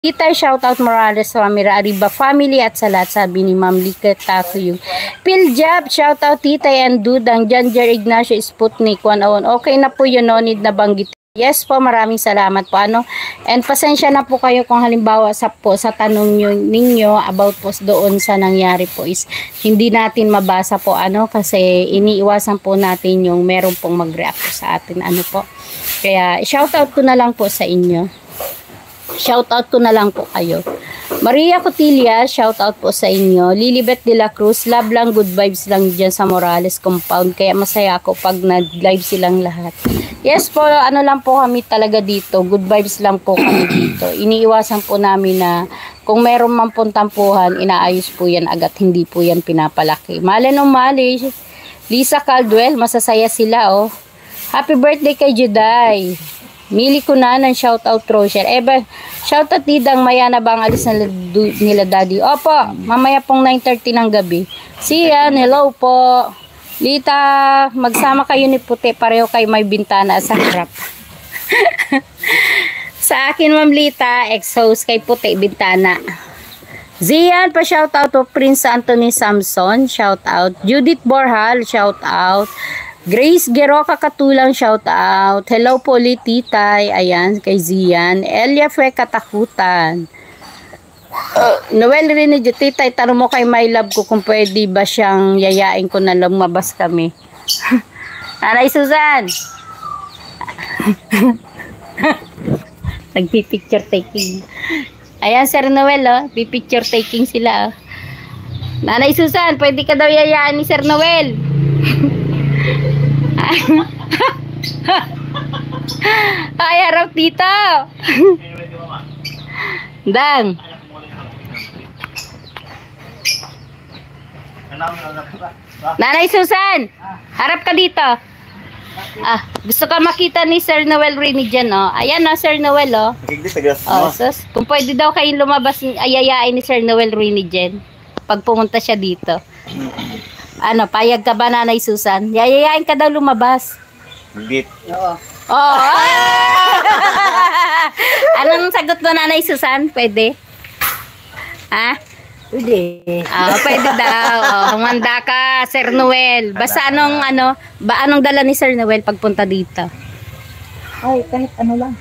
Tita, shoutout Morales, Ramira Arriba family at sa lahat, sabi ni Ma'am Lika Taco yung Piljab, shoutout Tita and Dudang, Janjar Ignacio Sputnik 101. Okay na po yun, no need na banggit. Yes po, maraming salamat po. And pasensya na po kayo kung halimbawa sa tanong ninyo about po doon sa nangyari po is hindi natin mabasa po kasi iniiwasan po natin yung meron pong mag-react sa atin po. Kaya shoutout ko na lang po sa inyo. Shoutout ko na lang po kayo. Maria Cotilla, shoutout po sa inyo. Lilibet de la Cruz, love lang, good vibes lang dyan sa Morales compound. Kaya masaya ako pag nag-live silang lahat. Yes po, lang po kami talaga dito. Good vibes lang po kami dito. Iniiwasan po namin na kung meron man pong tampuhan, inaayos po yan agad. Hindi po yan pinapalaki. Mali nung mali. Lisa Caldwell, masasaya sila Happy birthday kay Juday. Mili ko na ng shoutout Rocher. Shoutout Didang, maya na ba ang alis nila daddy? Opo, mamaya pong 9:30 ng gabi. Sian, hello po. Lita, magsama kayo ni Puti. Pareho kayo may bintana sa harap. Sa akin, Ma'am Lita, exhaust kay Puti, bintana. Zian, pa shoutout to Prince Anthony Samson, shoutout. Judith Borhal, shoutout. Grace Geroka Katulang, shout out. Hello po ulit Titay. Ayan, kay Zian. Elia Fue Katakutan. Noel Renegio, Titay, tanong mo kay my love ko kung pwede ba siyang yayain ko na lumabas kami. Nanay Susan. Nagpipicture taking. Ayan, Sir Noel, pipicture taking sila. Nanay Susan, pwede ka daw yayain ni Sir Noel. Ay, harap dito. Dang. Nanay Susan, harap ka dito. Gusto ka makita ni Sir Noel Rini dyan, Ayan, Sir Noel, sus, kung pwede daw kayong lumabas, ayayain ni Sir Noel Rini dyan pag pumunta siya dito. Payag ka ba, Nanay Susan? Yayayain ka daw lumabas. Hindi. Oo. Anong sagot mo, Nanay Susan? Pwede? Pwede. Pwede daw. Humanda ka, Sir Noel. Basta anong dala ni Sir Noel pagpunta dito? Ay, kahit ano lang.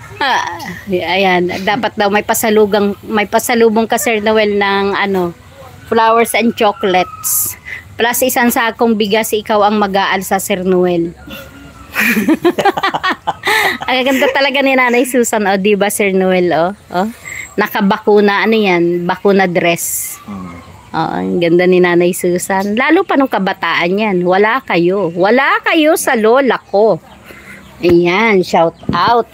Ayan, dapat daw may pasalubong ka, Sir Noel, ng flowers and chocolates. Plus isang sakong bigas, ikaw ang mag-aal sa Sir Noel. Ang ganda talaga ni Nanay Susan, diba Sir Noel, nakabakuna, yan, bakuna dress. Ang ganda ni Nanay Susan. Lalo pa nung kabataan yan, wala kayo sa lola ko. Ayan, shout out.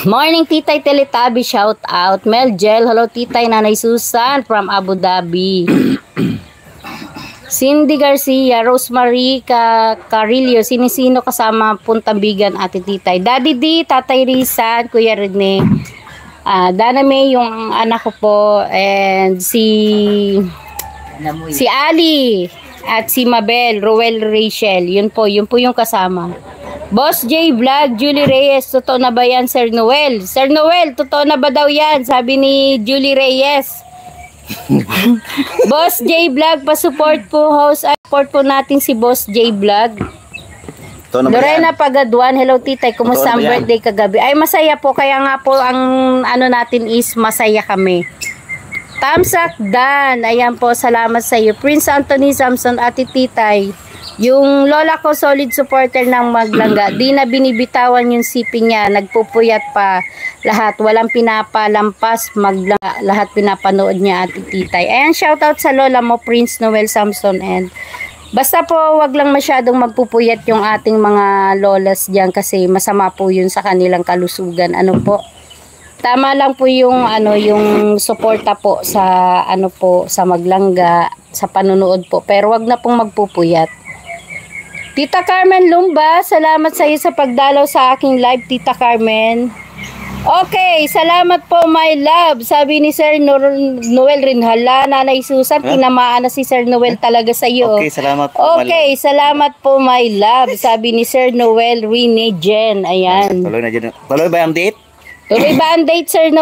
Morning Titay Teletabi, shout out. Mel Gel, hello Titay Nanay Susan from Abu Dhabi. Cindy Garcia, Rosemary Carillo, sinisino kasama Puntabigan, Ate Titay. Daddy D, Tatay Rizan, Kuya Rene, Dana May, yung anak ko po, and si Ali, at si Mabel, Roel Rachel, yun po yung kasama. Boss J Vlog, Julie Reyes, totoo na ba yan, Sir Noel? Sir Noel, totoo na ba daw yan? Sabi ni Julie Reyes. Boss J Vlog, pa-support po, host, support po natin si Boss J Vlog. Lorena Pagaduan, hello Titay, kumusta ang birthday kagabi? Ay, masaya po, kaya nga po ang natin is masaya kami. Tamsak Dan, ayan po, salamat sa iyo. Prince Anthony Samson, Ate Titay, yung lola ko solid supporter ng Maglangga, di na binibitawan yung siping niya, nagpupuyat pa lahat, walang pinapalampas, Maglangga, lahat pinapanood niya, Ate Titay. Ayan, shoutout sa lola mo, Prince Noel Samson, and basta po wag lang masyadong magpupuyat yung ating mga lolas diyan kasi masama po yun sa kanilang kalusugan. Tama lang po yung yung suporta po sa sa Maglangga, sa panunood po, pero wag na pong magpupuyat. Tita Carmen Lumba, salamat sa iyo sa pagdalaw sa aking live, Tita Carmen. Okay, salamat po my love. Sabi ni Sir Noel Rinhala, Nanay Susan, tinamaan na si Sir Noel talaga sa iyo. Okay, salamat po. Okay, salamat po my love. Sabi ni Sir Noel Rene Jen. Ayan. Tuloy na dyan. Tuloy ba ang date? Tuloy ba ang date, Sir Noel?